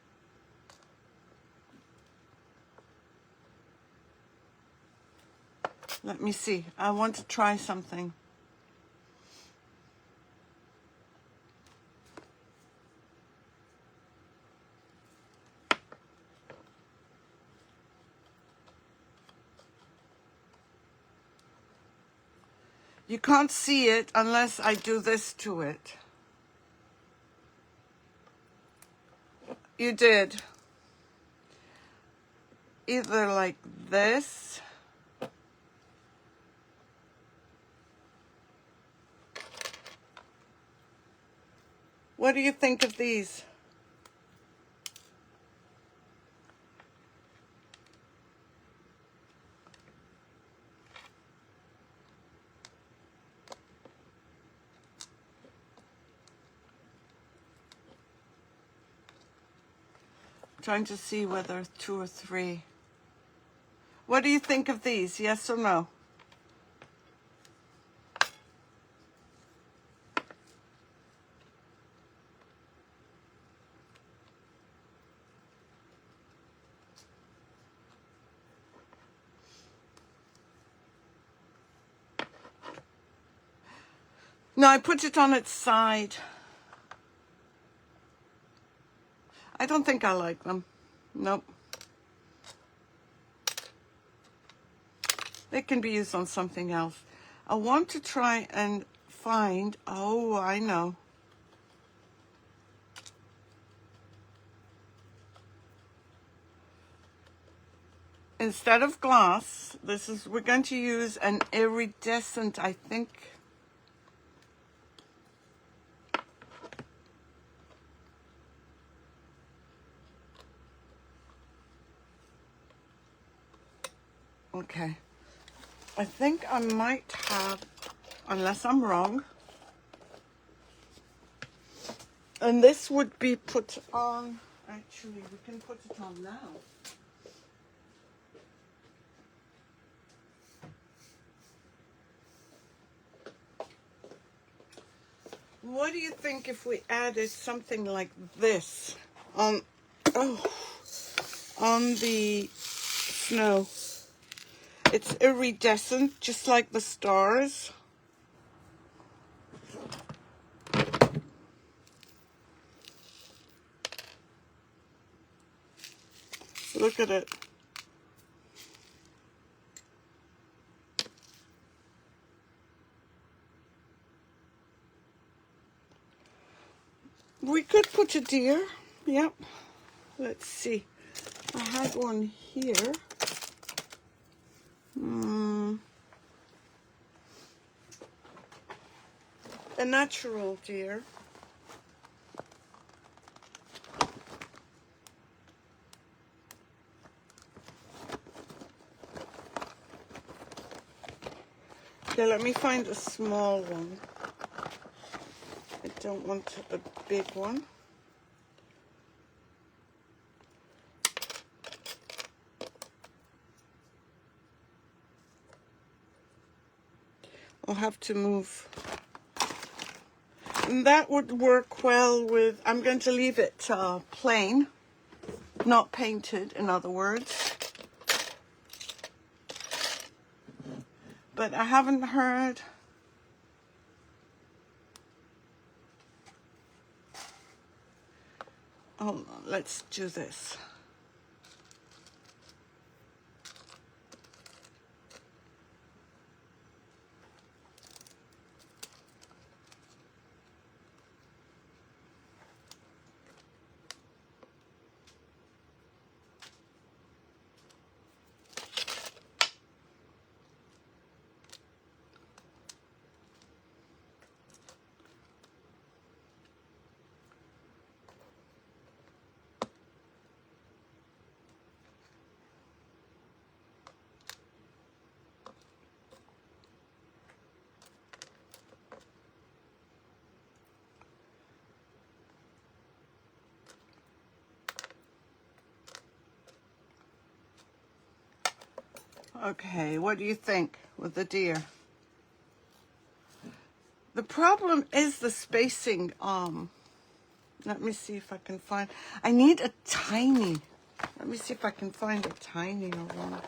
Let me see, I want to try something. You can't see it unless I do this to it. You did. Either like this. What do you think of these? Trying to see whether 2 or 3. What do you think of these? Yes or no? No, I put it on its side. I don't think I like them. Nope. They can be used on something else. I want to try and find, oh, I know. Instead of glass, we're going to use an iridescent, I think. Okay. I think I might have, unless I'm wrong. And this would be put on, actually, we can put it on now. What do you think if we added something like this on the snow? It's iridescent, just like the stars. Look at it. We could put a deer. Yep. Let's see. I had one here. A natural deer. Okay, let me find a small one. I don't want a big one. I'll have to move. And that would work well with, I'm going to leave it plain, not painted, in other words. But I haven't heard. Hold on, let's do this. Okay, what do you think with the deer? The problem is the spacing. Let me see if I can find, I need a tiny, let me see if I can find a tinier one.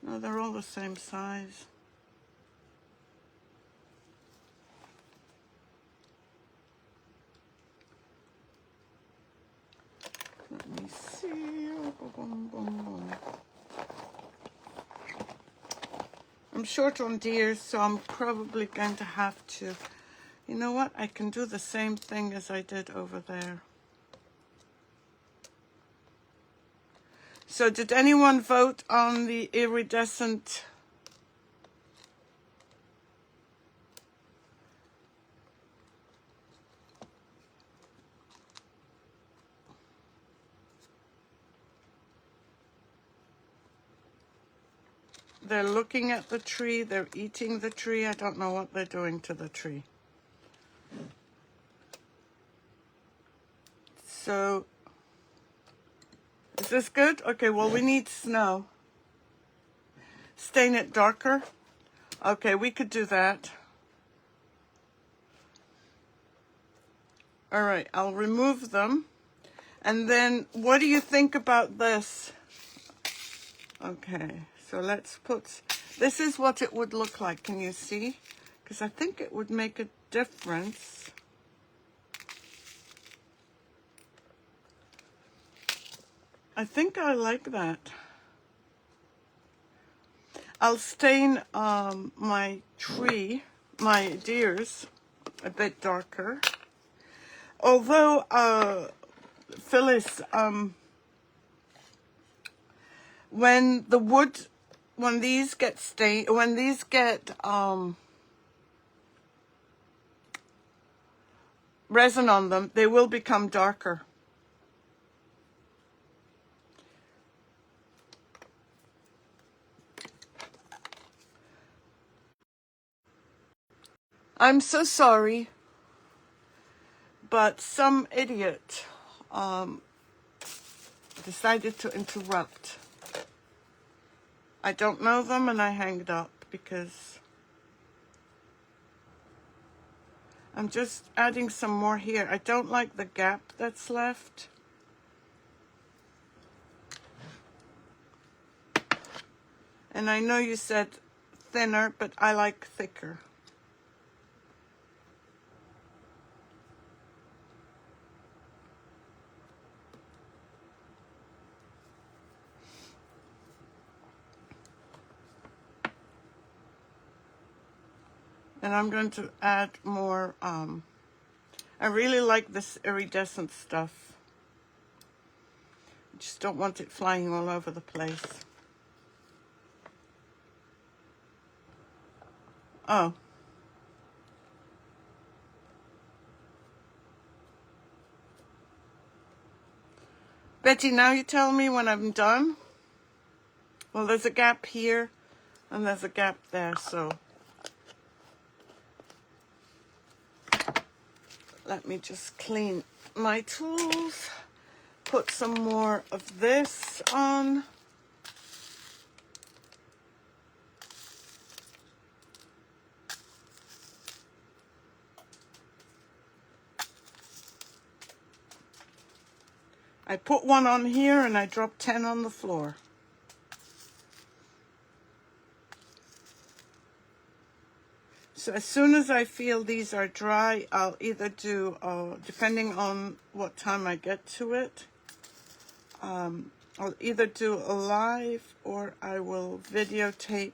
No, they're all the same size. Let me see. I'm short on deers, so I'm probably going to have to, you know what? I can do the same thing as I did over there. So did anyone vote on the iridescent? They're looking at the tree, they're eating the tree. I don't know what they're doing to the tree. So, is this good? Okay, well, we need snow. Stain it darker. Okay, we could do that. All right, I'll remove them. And then, what do you think about this? Okay, so let's put, this is what it would look like. Can you see? Because I think it would make a difference. I think I like that. I'll stain my tree, my deers, a bit darker. Although, Phyllis, when the wood, when these get stained, when these get resin on them, they will become darker. I'm so sorry, but some idiot decided to interrupt. I don't know them, and I hanged up because I'm just adding some more here. I don't like the gap that's left. And I know you said thinner, but I like thicker. And I'm going to add more, I really like this iridescent stuff. I just don't want it flying all over the place. Oh. Betty, now you tell me when I'm done. Well, there's a gap here and there's a gap there, so let me just clean my tools, put some more of this on. I put one on here and I dropped 10 on the floor. So as soon as I feel these are dry, I'll either do, depending on what time I get to it, I'll either do a live or I will videotape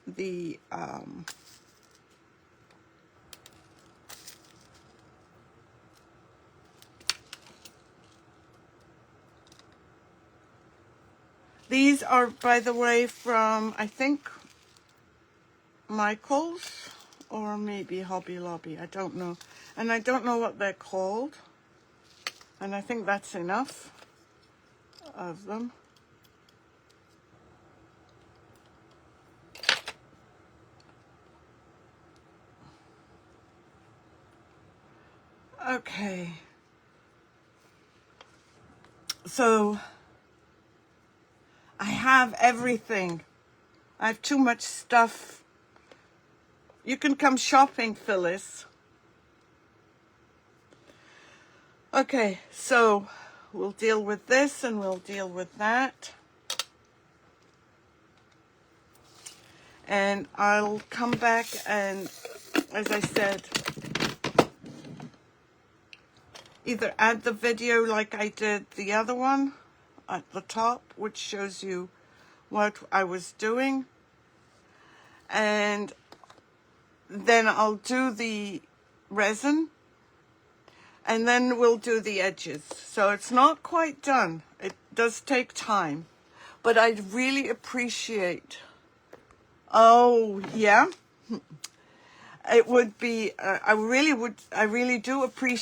the these are, by the way, from, I think, Michael's or maybe Hobby Lobby. I don't know. And I don't know what they're called. And I think that's enough of them. Okay. So I have everything. I have too much stuff. You can come shopping, Phyllis. Okay, so we'll deal with this and we'll deal with that. And I'll come back and, as I said, either add the video like I did the other one at the top, which shows you what I was doing. And then I'll do the resin. And then we'll do the edges. So it's not quite done. It does take time. But I really appreciate... Oh, yeah. It would be... I really do appreciate